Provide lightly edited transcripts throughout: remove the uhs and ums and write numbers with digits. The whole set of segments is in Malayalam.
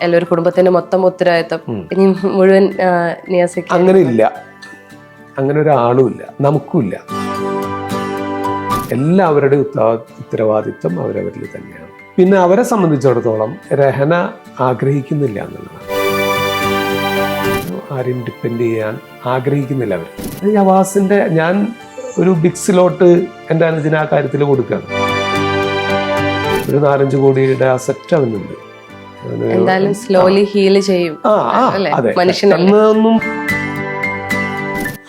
എല്ലാവരും കുടുംബത്തിന്റെ മൊത്തം ഉത്തരവാദിത്തം ഇനി മുഴുവൻ നിയാസിക്ക് അങ്ങനെ ഇല്ല, അങ്ങനെ ഒരാളുമില്ല, നമുക്കുമില്ല. എല്ലാവരുടെയും ഉത്തരവാദിത്വം അവരവരിൽ തന്നെയാണ്. പിന്നെ അവരെ സംബന്ധിച്ചിടത്തോളം രഹന ആഗ്രഹിക്കുന്നില്ല എന്നുള്ളതാണ്. ആരും ഡിപ്പെൻഡ് ചെയ്യാൻ ആഗ്രഹിക്കുന്നില്ല അവർ. നവാസിന്റെ ഞാൻ ഒരു ബിഗ് സ്ലോട്ട് എൻ്റെ അനുജന് ആ കാര്യത്തിൽ കൊടുക്കുകയാണ്. ഒരു 4-5 കോടിയുടെ അസറ്റ് അവനുണ്ട്. എന്തായാലും സ്ലോലി ഹീൽ ചെയ്യും. അതെ, ഒന്നും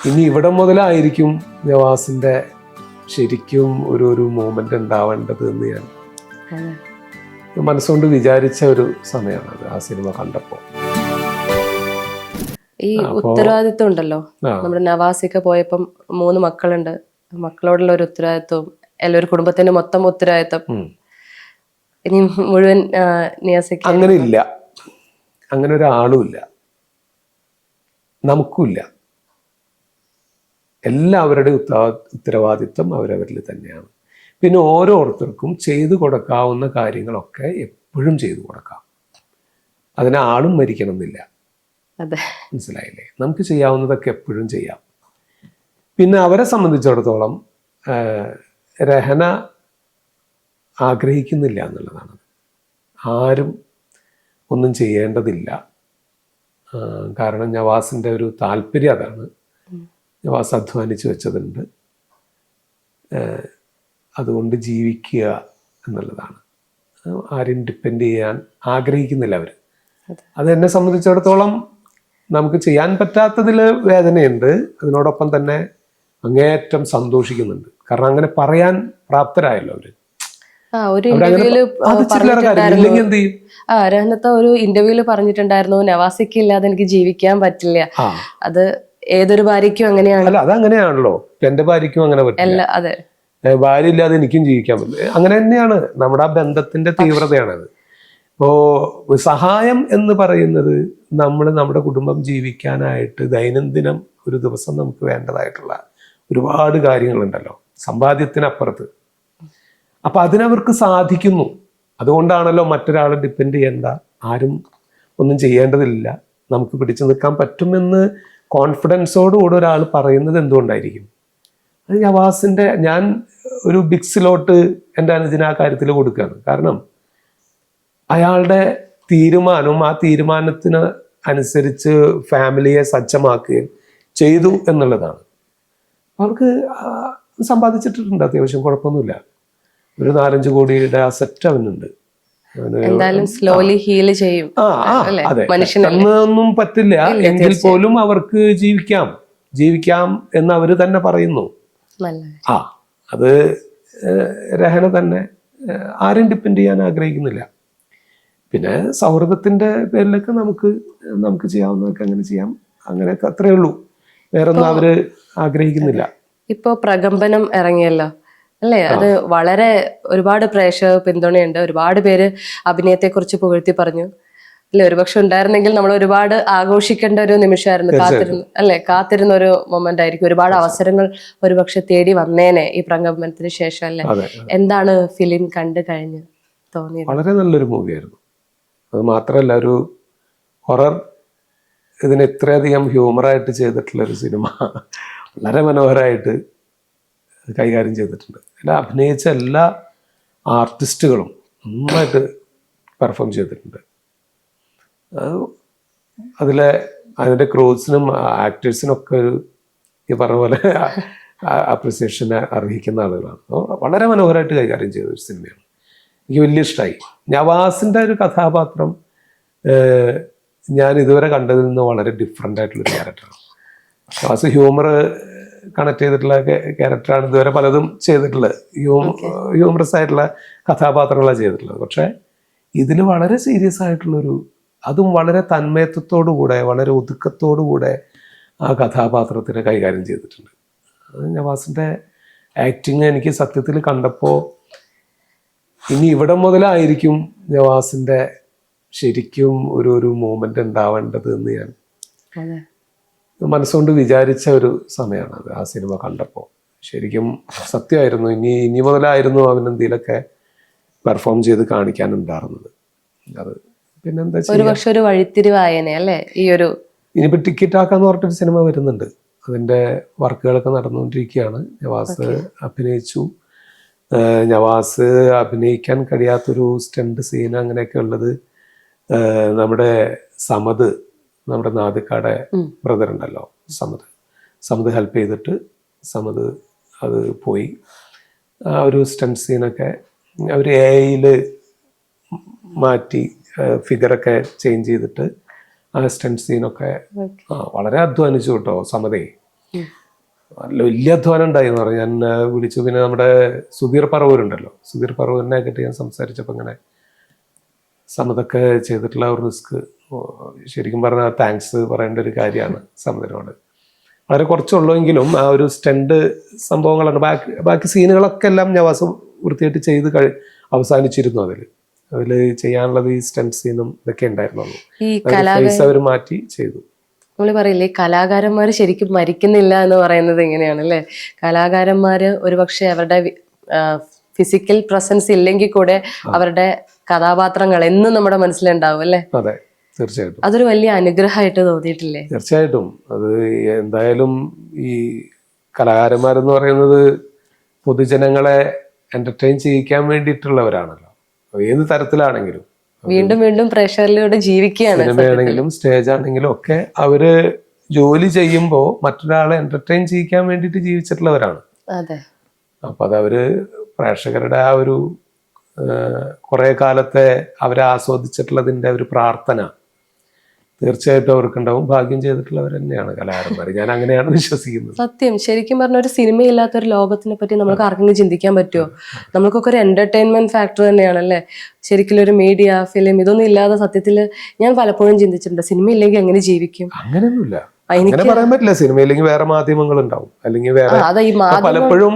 ഇനി ഇവിടെ മുതലായിരിക്കും നവാസിന്റെ ശരിക്കും ഒരു മൂമെന്റ് ഉണ്ടാവേണ്ടത് എന്ന് ഞാൻ മനസ്സുകൊണ്ട് വിചാരിച്ച ഒരു സമയമാണ് ആ സിനിമ കണ്ടപ്പോ. ഈ ഉത്തരവാദിത്വം ഉണ്ടല്ലോ, നമ്മുടെ നവാസിക്ക പോയപ്പം 3 മക്കളുണ്ട്, മക്കളോടുള്ള ഒരു ഉത്തരവാദിത്വം, എല്ലാവരും കുടുംബത്തിന്റെ മൊത്തം ഉത്തരവാദിത്വം ഇനി മുഴുവൻ നിയാസിക്ക് അങ്ങനെ ഇല്ല, അങ്ങനെ ഒരാളുമില്ല, നമുക്കുമില്ല. എല്ലാവരുടെയും ഉത്തരവാദിത്വം അവരവരിൽ തന്നെയാണ്. പിന്നെ ഓരോരുത്തർക്കും ചെയ്തു കൊടുക്കാവുന്ന കാര്യങ്ങളൊക്കെ എപ്പോഴും ചെയ്തു കൊടുക്കാം. അതിന് ആളും മരിക്കണം എന്നില്ല. മനസ്സിലായില്ലേ? നമുക്ക് ചെയ്യാവുന്നതൊക്കെ എപ്പോഴും ചെയ്യാം. പിന്നെ അവരെ സംബന്ധിച്ചിടത്തോളം രഹന ആഗ്രഹിക്കുന്നില്ല എന്നുള്ളതാണ്. ആരും ഒന്നും ചെയ്യേണ്ടതില്ല. കാരണം നവാസിൻ്റെ ഒരു താല്പര്യം അതാണ്. നവാസ് അധ്വാനിച്ച് വെച്ചതുണ്ട്, അതുകൊണ്ട് ജീവിക്കുക എന്നുള്ളതാണ്. ആരും ഡിപ്പെൻഡ് ചെയ്യാൻ ആഗ്രഹിക്കുന്നില്ല അവർ. അത് എന്നെ സംബന്ധിച്ചിടത്തോളം നമുക്ക് ചെയ്യാൻ പറ്റാത്തതിൽ വേദനയുണ്ട്, അതിനോടൊപ്പം തന്നെ അങ്ങേയറ്റം സന്തോഷിക്കുന്നുണ്ട്. കാരണം അങ്ങനെ പറയാൻ പ്രാപ്തരായല്ലോ അവര്. ഒരു ഇന്റർവ്യൂല് പറഞ്ഞിട്ടുണ്ടായിരുന്നു, നവാസിക്ക് ഇല്ലാതെ എനിക്ക് ജീവിക്കാൻ പറ്റില്ല. അത് ഏതൊരു ഭാര്യയ്ക്കും അങ്ങനെയാണ്. അല്ല, അതങ്ങനെയാണല്ലോ. എന്റെ ഭാര്യയ്ക്കും അങ്ങനെ പറ്റില്ല. അതെ, ഭാര്യ ഇല്ലാതെ എനിക്കും ജീവിക്കാൻ പറ്റില്ല. അങ്ങനെ തന്നെയാണ് നമ്മുടെ ആ ബന്ധത്തിന്റെ തീവ്രതയാണത്. ഇപ്പോ സഹായം എന്ന് പറയുന്നത് നമ്മുടെ കുടുംബം ജീവിക്കാനായിട്ട് ദൈനംദിനം ഒരു ദിവസം നമുക്ക് വേണ്ടതായിട്ടുള്ള ഒരുപാട് കാര്യങ്ങളുണ്ടല്ലോ, സമ്പാദ്യത്തിനപ്പുറത്ത്. അപ്പൊ അതിനവർക്ക് സാധിക്കുന്നു. അതുകൊണ്ടാണല്ലോ മറ്റൊരാളെ ഡിപ്പെൻഡ് ചെയ്യേണ്ട, ആരും ഒന്നും ചെയ്യേണ്ടതില്ല, നമുക്ക് പിടിച്ചു നിൽക്കാൻ പറ്റുമെന്ന് കോൺഫിഡൻസോടുകൂടി ഒരാൾ പറയുന്നത് എന്തുകൊണ്ടായിരിക്കും? അത് നവാസിന്റെ ഞാൻ ഒരു ബിഗ് സ്ലോട്ട് എൻ്റെ അനുജന് ആ കാര്യത്തിൽ കൊടുക്കുകയാണ്. കാരണം അയാളുടെ തീരുമാനവും ആ തീരുമാനത്തിന് അനുസരിച്ച് ഫാമിലിയെ സജ്ജമാക്കുകയും ചെയ്തു എന്നുള്ളതാണ്. അവർക്ക് സമ്പാദിച്ചിട്ടുണ്ട്, അത്യാവശ്യം കുഴപ്പമൊന്നുമില്ല. ഒരു 4-5 കോടിയുടെ അസറ്റ് അവനുണ്ട്. എന്തായാലും സ്ലോലി ഹീൽ ചെയ്യും. അതെ, ഒന്നും പറ്റില്ല എങ്കിൽ പോലും അവർക്ക് ജീവിക്കാം എന്ന് അവര് തന്നെ പറയുന്നു. അത് രഹന തന്നെ ആരും ഡിപ്പെൻഡ് ചെയ്യാൻ ആഗ്രഹിക്കുന്നില്ല. പിന്നെ സൗഹൃദത്തിന്റെ പേരിലൊക്കെ നമുക്ക് ചെയ്യാവുന്നതൊക്കെ അങ്ങനെ ചെയ്യാം, അങ്ങനെയൊക്കെ അത്രേ ഉള്ളൂ. വേറൊന്നും അവര് ആഗ്രഹിക്കുന്നില്ല. ഇപ്പോ പ്രകമ്പനം ഇറങ്ങിയല്ലോ അല്ലേ? അത് വളരെ ഒരുപാട് പ്രേക്ഷക പിന്തുണയുണ്ട്. ഒരുപാട് പേര് അഭിനയത്തെ കുറിച്ച് പുകഴ്ത്തി പറഞ്ഞു അല്ലെ? ഒരുപക്ഷെ ഉണ്ടായിരുന്നെങ്കിൽ നമ്മൾ ഒരുപാട് ആഘോഷിക്കേണ്ട ഒരു നിമിഷമായിരുന്നു. കാത്തിരുന്ന ഒരു മൊമെന്റ് ആയിരിക്കും. ഒരുപാട് അവസരങ്ങൾ ഒരുപക്ഷെ തേടി വന്നേനെ ഈ പ്രകമ്പനത്തിന് ശേഷം അല്ലെ? എന്താണ് ഫിലിം കണ്ടു കഴിഞ്ഞ് തോന്നിയത്? വളരെ നല്ലൊരു മൂവിയായിരുന്നു. അത് മാത്രമല്ല, ഒരു ഹൊറർ ഇതിന് ഇത്രയധികം ഹ്യൂമറായിട്ട് ചെയ്തിട്ടുള്ളൊരു സിനിമ വളരെ മനോഹരമായിട്ട് കൈകാര്യം ചെയ്തിട്ടുണ്ട്. അതിൽ അഭിനയിച്ച എല്ലാ ആർട്ടിസ്റ്റുകളും നന്നായിട്ട് പെർഫോം ചെയ്തിട്ടുണ്ട്. അതിൻ്റെ ക്രൂസിനും ആക്ടേഴ്സിനും ഒക്കെ ഒരു ഈ പറഞ്ഞ പോലെ അപ്രിസിയേഷൻ അർഹിക്കുന്ന ആളുകളാണ്. വളരെ മനോഹരമായിട്ട് കൈകാര്യം ചെയ്ത ഒരു സിനിമയാണ്. എനിക്ക് വലിയ ഇഷ്ടമായി. നവാസിൻ്റെ ഒരു കഥാപാത്രം ഞാൻ ഇതുവരെ കണ്ടതിൽ നിന്ന് വളരെ ഡിഫറെൻ്റ് ആയിട്ടുള്ളൊരു ക്യാരക്ടറാണ്. നവാസ് ഹ്യൂമർ കണക്ട് ചെയ്തിട്ടുള്ള ക്യാരക്ടറാണ്. ഇതുവരെ പലതും ചെയ്തിട്ടുള്ളത് ഹ്യൂമറസ് ആയിട്ടുള്ള കഥാപാത്രങ്ങളാണ് ചെയ്തിട്ടുള്ളത്. പക്ഷേ ഇതിൽ വളരെ സീരിയസ് ആയിട്ടുള്ളൊരു, അതും വളരെ തന്മയത്വത്തോടുകൂടെ വളരെ ഒതുക്കത്തോടുകൂടെ ആ കഥാപാത്രത്തിനെ കൈകാര്യം ചെയ്തിട്ടുണ്ട്. നവാസിൻ്റെ ആക്ടിങ് എനിക്ക് സത്യത്തിൽ കണ്ടപ്പോൾ ഇനി ഇവിടെ മുതലായിരിക്കും നവാസിൻ്റെ ശരിക്കും ഒരു മൂമെന്റ് ഉണ്ടാവേണ്ടത് എന്ന് ഞാൻ മനസ്സുകൊണ്ട് വിചാരിച്ച ഒരു സമയമാണത് ആ സിനിമ കണ്ടപ്പോൾ. ശരിക്കും സത്യമായിരുന്നു. ഇനി മുതലായിരുന്നു അവൻ എന്തെങ്കിലുമൊക്കെ പെർഫോം ചെയ്ത് കാണിക്കാനുണ്ടായിരുന്നത്. അത് പിന്നെന്താ ഒരു ചെയ്യുക. പക്ഷെ ഒരു വഴിത്തിരിവായനെ അല്ലേ ഈ ഒരു. ഇനിയിപ്പോൾ ടിക്കറ്റ് ആക്കാന്ന് പറഞ്ഞിട്ടൊരു സിനിമ വരുന്നുണ്ട്. അതിന്റെ വർക്കുകളൊക്കെ നടന്നുകൊണ്ടിരിക്കുകയാണ്. നവാസ് അഭിനയിച്ചു. നവാസ് അഭിനയിക്കാൻ കഴിയാത്തൊരു സ്റ്റണ്ട് സീൻ അങ്ങനെയൊക്കെ ഉള്ളത് നമ്മുടെ സമദ്, നമ്മുടെ നാദിക്കാടെ ബ്രദർ ഉണ്ടല്ലോ സമദ് ഹെൽപ്പ് ചെയ്തിട്ട് സമദ് അത് പോയി. ആ ഒരു സ്റ്റണ്ട് സീനൊക്കെ അവർ AI മാറ്റി ഫിഗറൊക്കെ ചേഞ്ച് ചെയ്തിട്ട് ആ സ്റ്റണ്ട് സീനൊക്കെ വളരെ അധ്വാനിച്ചു കേട്ടോ സമതേ. നല്ല വലിയ അധ്വാനം ഉണ്ടായി എന്ന് പറഞ്ഞു. ഞാൻ വിളിച്ചു. പിന്നെ നമ്മുടെ സുധീർ പറവൂരുണ്ടല്ലോ, സുധീർ പറവൂരിനെ കിട്ടി ഞാൻ സംസാരിച്ചപ്പോൾ ഇങ്ങനെ സമതൊക്കെ ചെയ്തിട്ടുള്ള ഒരു റിസ്ക് ശരിക്കും പറഞ്ഞാൽ താങ്ക്സ് പറയേണ്ട ഒരു കാര്യമാണ് സമതിനോട്. വളരെ കുറച്ചുള്ളൂവെങ്കിലും ആ ഒരു സ്റ്റണ്ട് സംഭവങ്ങളാണ്. ബാക്കി സീനുകളൊക്കെ എല്ലാം നവാസ് വൃത്തിയായിട്ട് ചെയ്ത് അവസാനിച്ചിരുന്നു. അതിൽ ചെയ്യാനുള്ളത് ഈ സ്റ്റണ്ട് സീനും ഇതൊക്കെ ഉണ്ടായിരുന്നുള്ളൂ. ഫേസ് അവർ മാറ്റി ചെയ്തു. നമ്മൾ പറയില്ലേ കലാകാരന്മാർ ശരിക്കും മരിക്കുന്നില്ല എന്ന് പറയുന്നത് എങ്ങനെയാണ് അല്ലേ? കലാകാരന്മാര് ഒരുപക്ഷെ അവരുടെ ഫിസിക്കൽ പ്രസൻസ് ഇല്ലെങ്കിൽ കൂടെ അവരുടെ കഥാപാത്രങ്ങൾ എന്നും നമ്മുടെ മനസ്സിലുണ്ടാവും അല്ലേ? അതെ, തീർച്ചയായിട്ടും. അതൊരു വലിയ അനുഗ്രഹമായിട്ട് തോന്നിയിട്ടില്ലേ? തീർച്ചയായിട്ടും. അത് എന്തായാലും ഈ കലാകാരന്മാരെന്ന് പറയുന്നത് പൊതുജനങ്ങളെ എന്റർടൈൻ ചെയ്യിക്കാൻ വേണ്ടിയിട്ടുള്ളവരാണല്ലോ, ഏത് തരത്തിലാണെങ്കിലും. വീണ്ടും വീണ്ടും പ്രേക്ഷകരിലൂടെ ജീവിക്കുകയാണ്. സിനിമയാണെങ്കിലും സ്റ്റേജ് ആണെങ്കിലും ഒക്കെ അവര് ജോലി ചെയ്യുമ്പോൾ മറ്റൊരാളെ എന്റർടൈൻ ചെയ്യിക്കാൻ വേണ്ടിയിട്ട് ജീവിച്ചിട്ടുള്ളവരാണ്. അതെ. അപ്പൊ അതവര് പ്രേക്ഷകരുടെ ആ ഒരു കുറെ കാലത്തെ അവരെ ആസ്വദിച്ചിട്ടുള്ളതിന്റെ ഒരു പ്രാർത്ഥന തീർച്ചയായിട്ടും അവർക്കുണ്ടാവും. ഭാഗ്യം ചെയ്തിട്ടുള്ളവർ തന്നെയാണ് കലാകാരന്മാർ. ഞാൻ അങ്ങനെയാണ് വിശ്വസിക്കുന്നത്. സത്യം. ശരിക്കും പറഞ്ഞ ഒരു സിനിമയില്ലാത്ത ഒരു ലോകത്തിനെ പറ്റി നമുക്ക് ആർക്കെങ്കിലും ചിന്തിക്കാൻ പറ്റുമോ? നമുക്കൊക്കെ ഒരു എന്റർടൈൻമെന്റ് ഫാക്ടർ തന്നെയാണല്ലേ ശരിക്കും ഒരു മീഡിയ ഫിലിം. ഇതൊന്നും ഇല്ലാതെ സത്യത്തിൽ ഞാൻ പലപ്പോഴും ചിന്തിച്ചിട്ടുണ്ട്, സിനിമ ഇല്ലെങ്കിൽ എങ്ങനെ ജീവിക്കും? അങ്ങനെയൊന്നുമില്ല, അങ്ങനെ പറയാൻ പറ്റില്ല. സിനിമയില്ലെങ്കിൽ വേറെ മാധ്യമങ്ങൾ ഉണ്ടാവും, അല്ലെങ്കിൽ വേറെ പലപ്പോഴും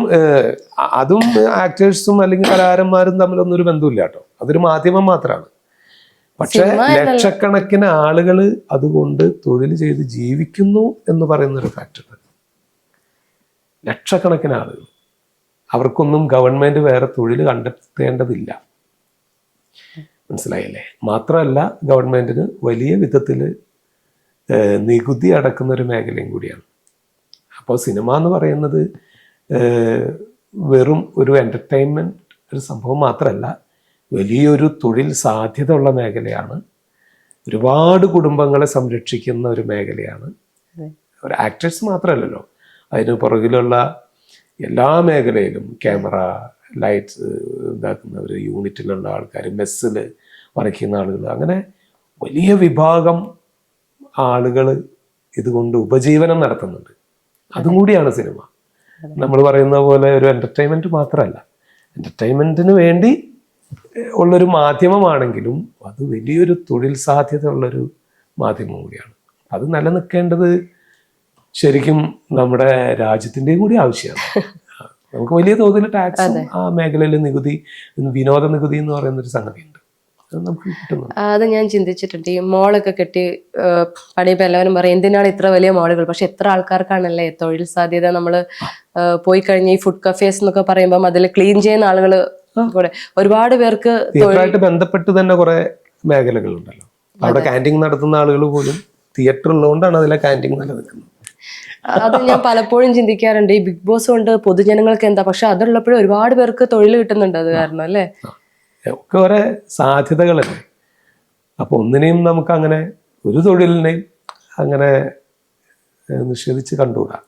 അതും ആക്ടേഴ്സും അല്ലെങ്കിൽ കലാകാരന്മാരും തമ്മിലൊന്നും ഒരു ബന്ധമില്ല കേട്ടോ. അതൊരു മാധ്യമം മാത്രമാണ്. പക്ഷെ ലക്ഷക്കണക്കിന് ആളുകൾ അതുകൊണ്ട് തൊഴിൽ ചെയ്ത് ജീവിക്കുന്നു എന്ന് പറയുന്ന ഒരു ഫാക്ടർ. ലക്ഷക്കണക്കിന് ആളുകൾ, അവർക്കൊന്നും ഗവൺമെന്റ് വേറെ തൊഴിൽ കണ്ടെത്തേണ്ടതില്ല. മനസ്സിലായില്ലേ? മാത്രമല്ല ഗവൺമെന്റിന് വലിയ വിധത്തിൽ നികുതി അടക്കുന്ന ഒരു മേഖലയും കൂടിയാണ്. അപ്പോൾ സിനിമ എന്ന് പറയുന്നത് വെറും ഒരു എന്റർടൈൻമെന്റ് ഒരു സംഭവം മാത്രമല്ല, വലിയൊരു തൊഴിൽ സാധ്യത ഉള്ള മേഖലയാണ്. ഒരുപാട് കുടുംബങ്ങളെ സംരക്ഷിക്കുന്ന ഒരു മേഖലയാണ്. ഒരു ആക്ടേഴ്സ് മാത്രമല്ലല്ലോ, അതിന് പുറകിലുള്ള എല്ലാ മേഖലയിലും ക്യാമറ, ലൈറ്റ്സ് ഇതാക്കുന്നവർ, യൂണിറ്റിലുള്ള ആൾക്കാർ, മെസ്സിൽ വരയ്ക്കുന്ന ആളുകൾ, അങ്ങനെ വലിയ വിഭാഗം ആളുകൾ ഇതുകൊണ്ട് ഉപജീവനം നടത്തുന്നുണ്ട്. അതും കൂടിയാണ് സിനിമ. നമ്മൾ പറയുന്ന പോലെ ഒരു എന്റർടൈൻമെന്റ് മാത്രമല്ല, എന്റർടൈൻമെന്റിന് വേണ്ടി ഉള്ളൊരു മാധ്യമമാണെങ്കിലും അത് വലിയൊരു തൊഴിൽ സാധ്യത ഉള്ളൊരു മാധ്യമം കൂടിയാണ്. അത് നിലനിൽക്കേണ്ടത് ശരിക്കും നമ്മുടെ രാജ്യത്തിൻ്റെയും കൂടി ആവശ്യമാണ്. നമുക്ക് വലിയ തോതിൽ ടാക്സും ആ മേഖലയിൽ നികുതി, വിനോദ നികുതി എന്ന് പറയുന്നൊരു സംഗതിയുണ്ട്, അത് നമുക്ക് കിട്ടുന്നുണ്ട്. അത് ഞാൻ ചിന്തിച്ചിട്ടുണ്ട്. ഈ മോളൊക്കെ കെട്ടി പണിയപ്പോൾ എല്ലാവരും പറയും എന്തിനാണ് ഇത്ര വലിയ മോളുകൾ, പക്ഷെ എത്ര ആൾക്കാർക്കാണല്ലേ തൊഴിൽ സാധ്യത. നമ്മൾ പോയി കഴിഞ്ഞ് ഈ ഫുഡ് കഫേസ് എന്നൊക്കെ പറയുമ്പോൾ അതിൽ ക്ലീൻ ചെയ്യുന്ന ആളുകൾ കൂടെ ഒരുപാട് പേർക്ക് തിയേറ്ററായിട്ട് ബന്ധപ്പെട്ട് തന്നെ കുറെ മേഖലകളുണ്ടല്ലോ. അവിടെ ക്യാൻറ്റീൻ നടത്തുന്ന ആളുകൾ പോലും തിയേറ്റർ ഉള്ളതുകൊണ്ടാണ് അതിലെ ക്യാൻറ്റീൻ നിലനിൽക്കുന്നത്. അത് ഞാൻ പലപ്പോഴും ചിന്തിക്കാറുണ്ട്. ഈ ബിഗ് ബോസ് കൊണ്ട് പൊതുജനങ്ങൾക്ക് എന്താ, പക്ഷെ അതുള്ളപ്പോഴും ഒരുപാട് പേർക്ക് തൊഴിൽ കിട്ടുന്നുണ്ട് അത് കാരണം അല്ലേ? ഒക്കെ കുറെ സാധ്യതകളല്ലേ. അപ്പൊ ഒന്നിനെയും നമുക്ക് അങ്ങനെ ഒരു തൊഴിലിനെയും അങ്ങനെ നിഷേധിച്ച് കണ്ടുകൂടാ.